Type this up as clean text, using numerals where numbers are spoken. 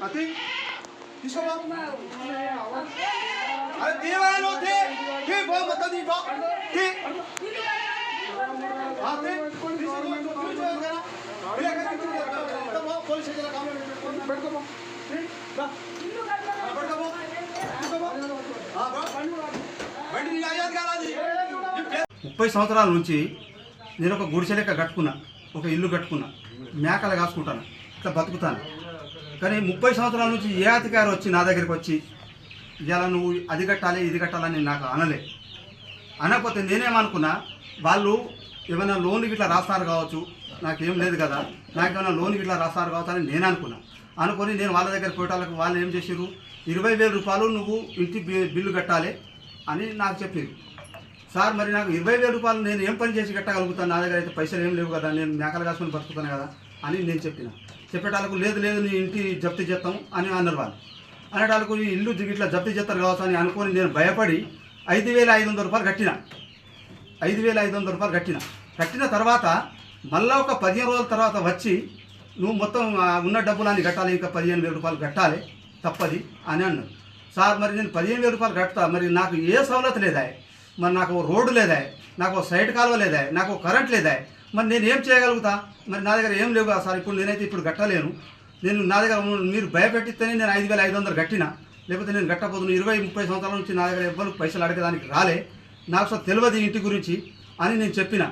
అతి తీసుకోవా అరే దీవాలో తే కి బో మత ది బో కి ఆతే పోలీస్ దగ్గర కామెంట్ పెట్టుకో బండి ఆయాద్ కారాది 30 సంవత్సరాల నుంచి నేను ఒక గుడిసె లెక్క కట్టుకున్నా, ఒక ఇల్లు కట్టుకున్నా, మేకలు కాసుకుంటాను, ఇట్లా బతుకుతాను. కానీ 30 సంవత్సరాల నుంచి ఏ అధికారి వచ్చి నా దగ్గరికి వచ్చి ఇలా నువ్వు అది కట్టాలి ఇది కట్టాలని నాకు అనలే. అనకపోతే నేనేమనుకున్నా, వాళ్ళు ఏమైనా లోన్కి ఇట్లా రాస్తారు కావచ్చు, నాకేం లేదు కదా, నాకేమైనా లోన్కి ఇట్లా రాస్తారు కావచ్చు అని నేను అనుకొని నేను వాళ్ళ దగ్గర పోయేటాలకు వాళ్ళు ఏం చేసారు, 20,000 రూపాయలు నువ్వు ఇంటి బిల్లు కట్టాలి అని నాకు చెప్పారు. సార్ మరి నాకు 20,000 రూపాయలు నేను ఏం పని చేసి కట్టగలుగుతాను, నా దగ్గర అయితే పైసలు ఏం లేవు కదా, నేను మేకలు కాసుకొని బతుకుతాను కదా అని నేను చెప్పేటాలకు లేదు నీ ఇంటి జప్తీ చేస్తాం అని అన్నారు వాళ్ళు. అనేటాలకు ఈ ఇల్లు ఇట్లా జప్తీ చేస్తారు కావచ్చు అని అనుకొని నేను భయపడి 5,500 రూపాయలు కట్టిన. 5,500 రూపాయలు కట్టిన తర్వాత మళ్ళీ ఒక 15 రోజుల తర్వాత వచ్చి నువ్వు మొత్తం ఉన్న డబ్బులని కట్టాలి, ఇంకా 15,000 రూపాయలు కట్టాలి తప్పది అని అన్నారు. సార్ మరి నేను 15,000 రూపాయలు కడతా, మరి నాకు ఏ సవలతు లేదా, మరి నాకు రోడ్డు లేదా, నాకు సైడ్ కాలువ లేదా, నాకు కరెంట్ లేదా, మరి నేను ఏం చేయగలుగుతా, మరి నా దగ్గర ఏం లేవు కదా సార్, నేనైతే ఇప్పుడు కట్టలేను, నేను నా దగ్గర మీరు భయపెట్టిస్తేనే నేను 5,500 కట్టినా, లేకపోతే నేను కట్టబోతున్నాను. 20-30 సంవత్సరాల నుంచి నా దగ్గర ఎవ్వరు పైసలు అడగడానికి రాలే, నాకు అసలు తెలియదు ఇంటి గురించి అని నేను చెప్పిన.